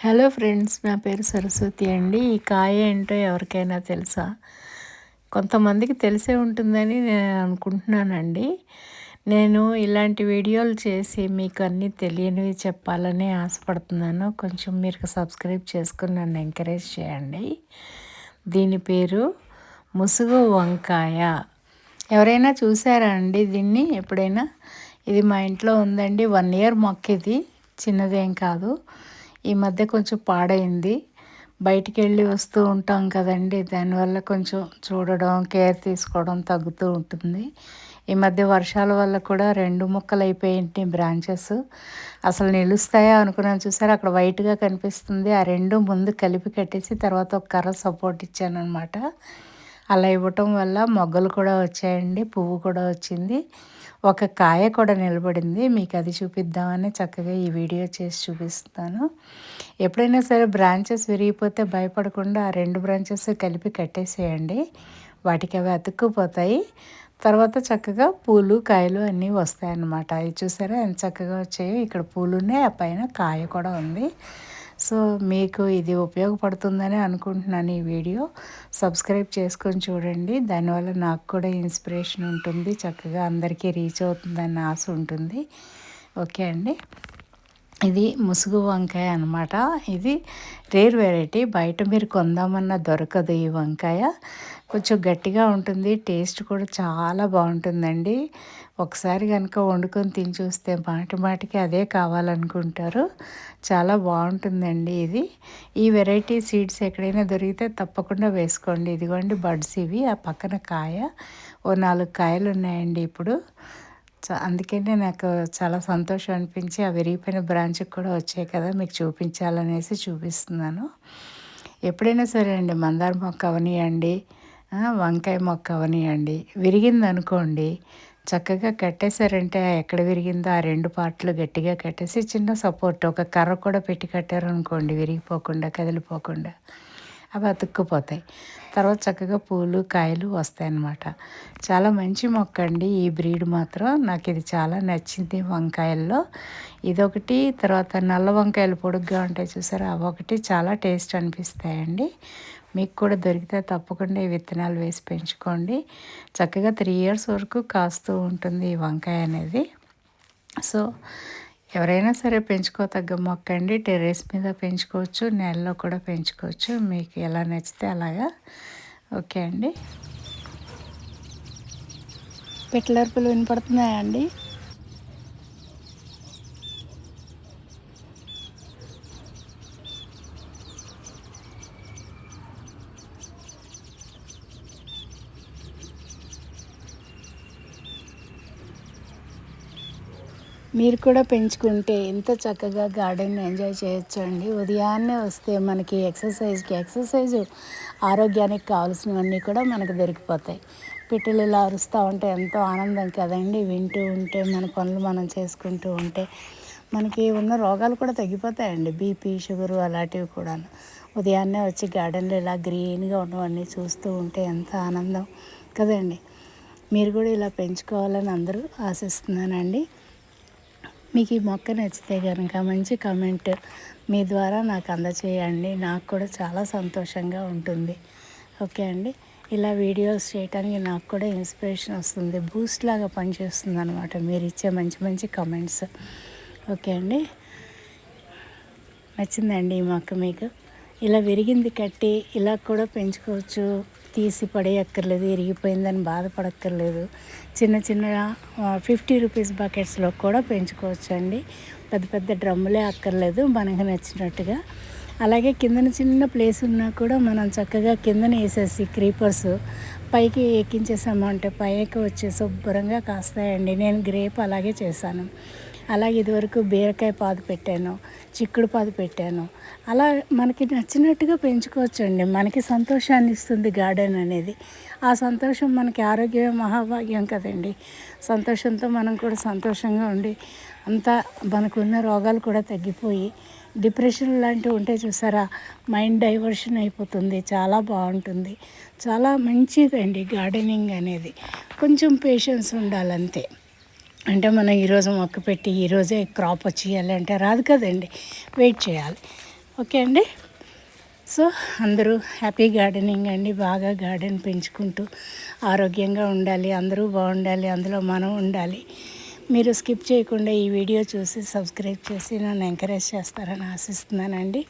Hello friends, నా పేరు సరస్వతి అండి. ఈ కాయ ఏంటో ఎవరికైనా తెలుసా? కొంతమందికి తెలిసే ఉంటుందని నేను అనుకుంటున్నానండి. నేను ఇలాంటి వీడియోలు చేసి మీకు అన్నీ తెలియనివి చెప్పాలని ఆశపడుతున్నాను. కొంచెం మీరు సబ్స్క్రైబ్ చేసుకుని నన్ను ఎంకరేజ్ చేయండి. దీని పేరు ముసుగు వంకాయ. ఎవరైనా చూసారా అండి దీన్ని ఎప్పుడైనా? ఇది మా ఇంట్లో ఉందండి. 1 ఇయర్ మొక్క ఇది, చిన్నదేం కాదు. ఈ మధ్య కొంచెం పాడైంది. బయటికి వెళ్ళి వస్తూ ఉంటాం కదండి, దానివల్ల కొంచెం చూడడం, కేర్ తీసుకోవడం తగ్గుతూ ఉంటుంది. ఈ మధ్య వర్షాల వల్ల కూడా 2 ముక్కలు అయిపోయింది బ్రాంచెస్. అసలు నిలుస్తాయా అనుకున్నాను. చూసారు అక్కడ వైట్గా కనిపిస్తుంది. ఆ 2 ముందు కలిపి కట్టేసి తర్వాత ఒక కర్ర సపోర్ట్ ఇచ్చాను అనమాట. అలా ఇవ్వటం వల్ల మొగ్గలు కూడా వచ్చాయండి, పువ్వు కూడా వచ్చింది, ఒక కాయ కూడా నిలబడింది. మీకు అది చూపిద్దామని చక్కగా ఈ వీడియో చేసి చూపిస్తాను. ఎప్పుడైనా సరే బ్రాంచెస్ విరిగిపోతే భయపడకుండా ఆ 2 బ్రాంచెస్ కలిపి కట్టేసేయండి. వాటికి అవి అతుక్కుపోతాయి. తర్వాత చక్కగా పూలు కాయలు అన్నీ వస్తాయన్నమాట. అవి చూసారా ఎంత చక్కగా వచ్చాయో. ఇక్కడ పూలు ఉన్నాయి, ఆ పైన కాయ కూడా ఉంది. సో మీకు ఇది ఉపయోగపడుతుందని అనుకుంటున్నాను. ఈ వీడియో సబ్స్క్రైబ్ చేసుకొని చూడండి. దానివల్ల నాకు కూడా ఇన్స్పిరేషన్ ఉంటుంది, చక్కగా అందరికీ రీచ్ అవుతుందన్న ఆశ ఉంటుంది. ఓకే అండి. ఇది ముసుగు వంకాయ అనమాట. ఇది రేర్ వెరైటీ. బయట మీరు కొందామన్నా దొరకదు ఈ వంకాయ. కొంచెం గట్టిగా ఉంటుంది, టేస్ట్ కూడా చాలా బాగుంటుందండి. ఒకసారి కనుక వండుకొని తిని చూస్తే మాటి మాటికి అదే కావాలనుకుంటారు. చాలా బాగుంటుందండి ఇది. ఈ వెరైటీ సీడ్స్ ఎక్కడైనా దొరికితే తప్పకుండా వేసుకోండి. ఇదిగోండి బడ్స్ ఇవి. ఆ పక్కన కాయ, ఓ 4 కాయలు ఉన్నాయండి ఇప్పుడు. అందుకనే నాకు చాలా సంతోషం అనిపించి ఆ విరిగిపోయిన బ్రాంచ్కి కూడా వచ్చాయి కదా, మీకు చూపించాలనేసి చూపిస్తున్నాను. ఎప్పుడైనా సరే అండి, మందార మొక్క అవనియండి, వంకాయ మొక్క అవనియండి, విరిగిందనుకోండి చక్కగా కట్టేశారంటే ఎక్కడ విరిగిందో ఆ 2 పార్ట్లు గట్టిగా కట్టేసి చిన్న సపోర్ట్ ఒక కర్ర కూడా పెట్టి కట్టారనుకోండి, విరిగిపోకుండా కదిలిపోకుండా అవి అతుక్కుపోతాయి. తర్వాత చక్కగా పూలు కాయలు వస్తాయన్నమాట. చాలా మంచి మొక్క అండి ఈ బ్రీడ్ మాత్రం. నాకు ఇది చాలా నచ్చింది వంకాయల్లో. ఇదొకటి, తర్వాత నల్ల వంకాయలు పొడుగ్గా ఉంటాయి చూసారా, అవి ఒకటి చాలా టేస్ట్ అనిపిస్తాయండి. మీకు కూడా దొరికితే తప్పకుండా ఈ విత్తనాలు వేసి పెంచుకోండి. చక్కగా 3 ఇయర్స్ వరకు కాస్తూ ఉంటుంది ఈ వంకాయ అనేది. సో ఎవరైనా సరే పెంచుకోతగ్గ మొక్క అండి. టెర్రస్ మీద పెంచుకోవచ్చు, నేలలో కూడా పెంచుకోవచ్చు. మీకు ఎలా నచ్చితే అలాగా. ఓకే అండి. పిట్టలరుపులు వినపడుతున్నాయా అండి? మీరు కూడా పెంచుకుంటే ఎంత చక్కగా గార్డెన్ ఎంజాయ్ చేయొచ్చు అండి. ఉదయాన్నే వస్తే మనకి ఎక్సర్సైజు ఆరోగ్యానికి కావాల్సినవన్నీ కూడా మనకు దొరికిపోతాయి. పిట్టలు ఇలా అరుస్తూ ఉంటే ఎంతో ఆనందం కదండి. వింటూ ఉంటే మన పనులు మనం చేసుకుంటూ ఉంటే మనకి ఉన్న రోగాలు కూడా తగ్గిపోతాయండి. బీపీ, షుగరు అలాంటివి కూడాను. ఉదయాన్నే వచ్చి గార్డెన్లో ఇలా గ్రీన్గా ఉన్నవన్నీ చూస్తూ ఉంటే ఎంత ఆనందం కదండి. మీరు కూడా ఇలా పెంచుకోవాలని అందరూ ఆశిస్తున్నానండి. మీకు ఈ మొక్క నచ్చితే కనుక మంచి కామెంట్ మీ ద్వారా నాకు అందచేయండి. నాకు కూడా చాలా సంతోషంగా ఉంటుంది. ఓకే అండి. ఇలా వీడియోస్ చేయడానికి నాకు కూడా ఇన్స్పిరేషన్ వస్తుంది, బూస్ట్ లాగా పనిచేస్తుంది అనమాట మీరు ఇచ్చే మంచి మంచి కామెంట్స్. ఓకే అండి. నచ్చిందండి ఈ మొక్క మీకు? ఇలా విరిగింది కట్టి ఇలా కూడా పెంచుకోవచ్చు. తీసి పడేయక్కర్లేదు, ఇరిగిపోయిందని బాధపడక్కర్లేదు. చిన్న చిన్న 50 రూపీస్ బకెట్స్లో కూడా పెంచుకోవచ్చు అండి. పెద్ద పెద్ద డ్రమ్ములే అక్కర్లేదు, మనకు నచ్చినట్టుగా. అలాగే కిందన చిన్న ప్లేస్ ఉన్నా కూడా మనం చక్కగా కిందన వేసేసి క్రీపర్స్ పైకి ఎక్కించేసామంటే పైకి వచ్చి శుభ్రంగా కాస్తాయండి. నేను గ్రేప్ అలాగే చేశాను. అలాగే ఇదివరకు బీరకాయ పాదు పెట్టాను, చిక్కుడు పాదు పెట్టాను. అలా మనకి నచ్చినట్టుగా పెంచుకోవచ్చండి. మనకి సంతోషాన్ని ఇస్తుంది గార్డెన్ అనేది. ఆ సంతోషం మనకి ఆరోగ్యమే మహాభాగ్యం కదండి. సంతోషంతో మనం కూడా సంతోషంగా ఉండి అంతా మనకున్న రోగాలు కూడా తగ్గిపోయి, డిప్రెషన్ లాంటివి ఉంటే చూసారా, మైండ్ డైవర్షన్ అయిపోతుంది. చాలా బాగుంటుంది, చాలా మంచిదండి గార్డెనింగ్ అనేది. కొంచెం పేషెన్స్ ఉండాలంతే. అంటే మనం ఈరోజు మొక్క పెట్టి ఈరోజే క్రాప్ వచ్చేయాలి అంటే రాదు కదండి, వెయిట్ చేయాలి. ఓకే అండి. సో అందరూ హ్యాపీ గార్డెనింగ్ అండి. బాగా గార్డెన్ పెంచుకుంటూ ఆరోగ్యంగా ఉండాలి, అందరూ బాగుండాలి, అందులో మనం ఉండాలి. మీరు స్కిప్ చేయకుండా ఈ వీడియో చూసి సబ్స్క్రైబ్ చేసి నన్ను ఎంకరేజ్ చేస్తారని ఆశిస్తున్నానండి.